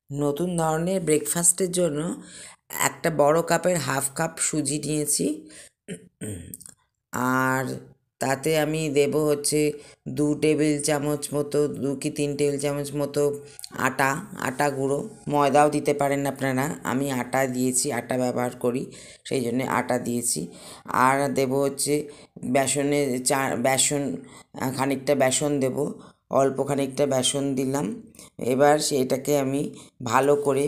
নতুন ধরনের ব্রেকফাস্টের জন্য একটা বড় কাপের হাফ কাপ সুজি নিয়েছি, আর তাতে আমি দেব হচ্ছে 2 টেবিল চামচ মতো, 2 কি 3 টেবিল চামচ মতো আটা গুঁড়ো। ময়দাও দিতে পারেন আপনারা, আমি আটা দিয়েছি, আটা ব্যবহার করি সেই জন্যে আটা দিয়েছি। আর দেব হচ্ছে বেসন, খানিকটা বেসন দেব, অল্প খানিকটা বেসন দিলাম। এবার সেটাকে আমি ভালো করে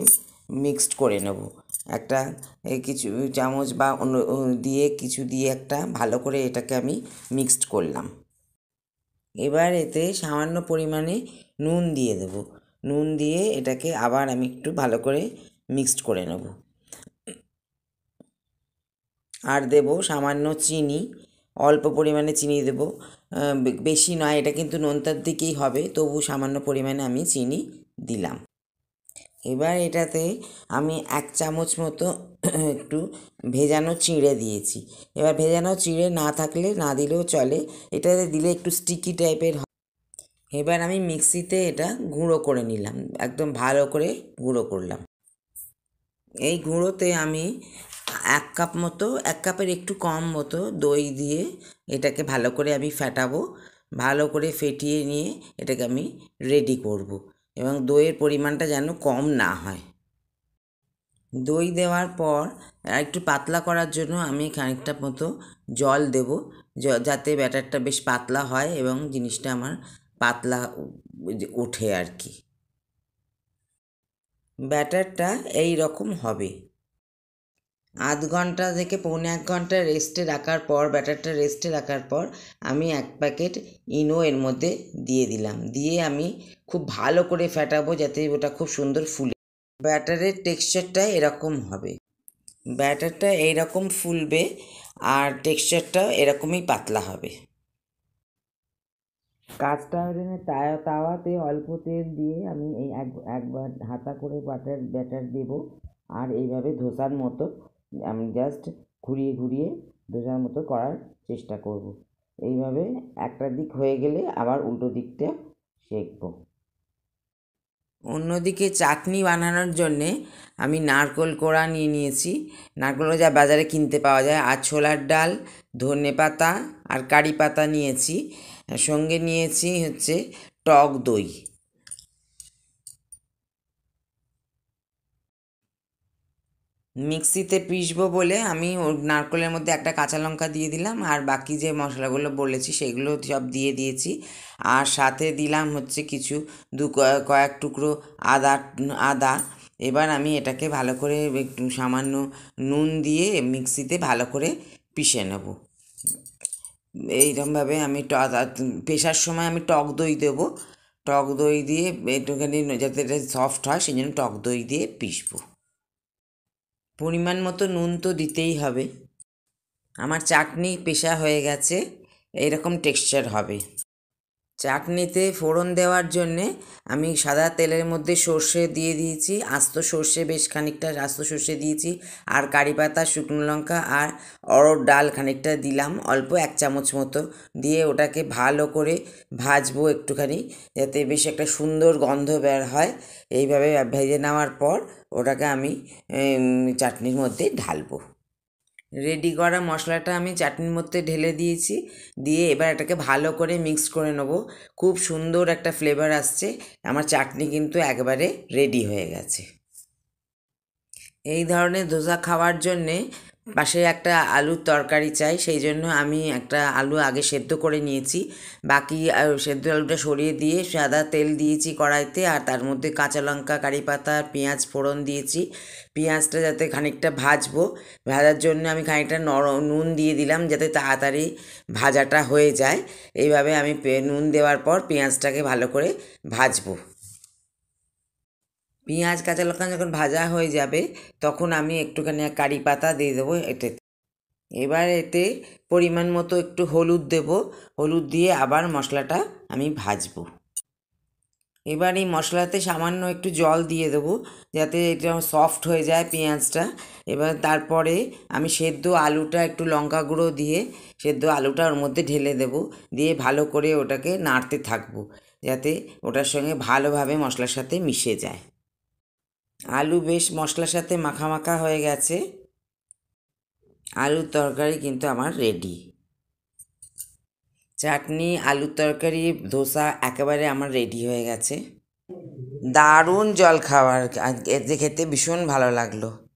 মিক্সড করে নেব। একটা কিছু চামচ বা অন্য কিছু দিয়ে একটা ভালো করে এটাকে আমি মিক্সড করলাম। এবার এতে সামান্য পরিমাণে নুন দিয়ে দেব। নুন দিয়ে এটাকে আবার আমি একটু ভালো করে মিক্সড করে নেব। আর দেব সামান্য চিনি, অল্প পরিমাণে চিনি দেব, বেশি নয়, এটা কিন্তু নোনতার দিকেই হবে, তবু সামান্য পরিমাণে আমি চিনি দিলাম। এবার এটাতে আমি 1 চামচ মতো একটু ভেজানো চিঁড়ে দিয়েছি। এবার ভেজানো চিঁড়ে না থাকলে না দিলেও চলে, এটাতে দিলে একটু স্টিকি টাইপের হয়। এবার আমি মিক্সিতে এটা গুঁড়ো করে নিলাম, একদম ভালো করে গুঁড়ো করলাম। এই গুঁড়োতে আমি 1 কাপের একটু কম মতো দই দিয়ে এটাকে ভালো করে আমি ফেটাবো। ভালো করে ফেটিয়ে নিয়ে এটাকে আমি রেডি করব, এবং দইয়ের পরিমাণটা যেন কম না হয়। দই দেওয়ার পর একটু পাতলা করার জন্য আমি খানিকটা মতো জল দেব, যাতে ব্যাটারটা বেশ পাতলা হয় এবং জিনিসটা আমার পাতলা ওঠে আর কি। ব্যাটারটা এই রকম হবে। আধ ঘন্টা থেকে পৌনে 1 ঘন্টা রেস্টে রাখার পর, ব্যাটারটা রেস্টে রাখার পর আমি 1 প্যাকেট ইনো এর মধ্যে দিয়ে দিলাম। দিয়ে আমি খুব ভালো করে ফেটাবো যাতে ওটা খুব সুন্দর ফুলে। ব্যাটারের টেক্সচারটা এরকম হবে। ব্যাটারটা এইরকম ফুলবে আর টেক্সচারটা এরকমই পাতলা হবে। কাস্ট আয়রনের তাওয়াতে অল্প তেল দিয়ে আমি এই একবার হাতা করে ব্যাটার দেব, আর এইভাবে ধোসার মতো আমি জাস্ট ঘুরিয়ে ঘুরিয়ে ধোসার মতো করার চেষ্টা করব। এইভাবে একটা দিক হয়ে গেলে আবার উল্টো দিকটা সেঁকবো। অন্যদিকে চাটনি বানানোর জন্যে আমি নারকেল কোড়া নিয়ে নিয়েছি। নারকেল কোড়া যা বাজারে কিনতে পাওয়া যায়, আর ছোলার ডাল, ধনেপাতা আর কারি পাতা নিয়েছি। সঙ্গে নিয়েছি হচ্ছে টক দই। মিক্সিতে পিষবো বলে আমি নারকেলের মধ্যে একটা কাঁচা লঙ্কা দিয়ে দিলাম, আর বাকি যে মশলাগুলো বলেছি সেগুলো সব দিয়ে দিয়েছি। আর সাথে দিলাম হচ্ছে কিছু কয়েক টুকরো আদা আদা এবার আমি এটাকে ভালো করে একটু সামান্য নুন দিয়ে মিক্সিতে ভালো করে পিষে নেব। এইরকমভাবে আমি পেশার সময় আমি টক দই দেবো। টক দই দিয়ে একটুখানি যাতে এটা সফট হয় সেই জন্য টক দই দিয়ে পিষবো। পরিমাণ মতো নুন তো দিতেই হবে। আমার চাটনি পেশা হয়ে গেছে, এইরকম টেক্সচার হবে। চাটনিতে ফোড়ন দেওয়ার জন্যে আমি সাদা তেলের মধ্যে সর্ষে দিয়ে দিয়েছি, আস্ত সর্ষে, বেশ খানিকটা আস্ত সর্ষে দিয়েছি, আর কারি পাতা, শুকনো লঙ্কা আর অড়হর ডাল খানিকটা দিলাম, অল্প 1 চামচ মতো দিয়ে ওটাকে ভালো করে ভাজবো একটুখানি, যাতে বেশ একটা সুন্দর গন্ধ বের হয়। এইভাবে ভেজে নেওয়ার পর ওটাকে আমি চাটনির মধ্যে ঢালবো। রেডি করা মশলাটা আমি চাটনির মধ্যে ঢেলে দিয়েছি, দিয়ে এবার এটাকে ভালো করে মিক্স করে নেব। খুব সুন্দর একটা ফ্লেভার আসছে। আমার চাটনি কিন্তু একবারে রেডি হয়ে গেছে। এই ধরনের ধোসা খাওয়ার জন্যে পাশে একটা আলুর তরকারি চাই, সেই জন্য আমি একটা আলু আগে সেদ্ধ করে নিয়েছি। বাকি সেদ্ধ আলুটা সরিয়ে দিয়ে সাদা তেল দিয়েছি কড়াইতে, আর তার মধ্যে কাঁচা লঙ্কা, কারি পাতা আর পেঁয়াজ ফোড়ন দিয়েছি। পেঁয়াজটা যাতে খানিকটা ভাজবো, ভাজার জন্য আমি খানিকটা নুন দিয়ে দিলাম যাতে তাড়াতাড়ি ভাজাটা হয়ে যায়। এইভাবে আমি নুন দেওয়ার পর পেঁয়াজটাকে ভালো করে ভাজবো। পেঁয়াজ কাঁচা লঙ্কা যখন ভাজা হয়ে যাবে তখন আমি একটুখানি কারি পাতা দিয়ে দেবো এতে। এবার এতে পরিমাণ মতো একটু হলুদ দেব, হলুদ দিয়ে আবার মশলাটা আমি ভাজবো। এবার এই মশলাতে সামান্য একটু জল দিয়ে দেবো যাতে এটা সফট হয়ে যায় পেঁয়াজটা। এবার তারপরে আমি সেদ্ধ আলুটা একটু লঙ্কা গুঁড়ো দিয়ে সেদ্ধ আলুটা ওর মধ্যে ঢেলে দেবো, দিয়ে ভালো করে ওটাকে নাড়তে থাকবো যাতে ওটার সঙ্গে ভালোভাবে মশলার সাথে মিশে যায়। আলু বেশ মশলার সাথে মাখা মাখা হয়ে গেছে। আলুর তরকারি কিন্তু আমার রেডি। চাটনি, আলুর তরকারি, ধোসা একেবারে আমার রেডি হয়ে গেছে। দারুণ জল খাবার, এতে খেতে ভীষণ ভালো লাগলো।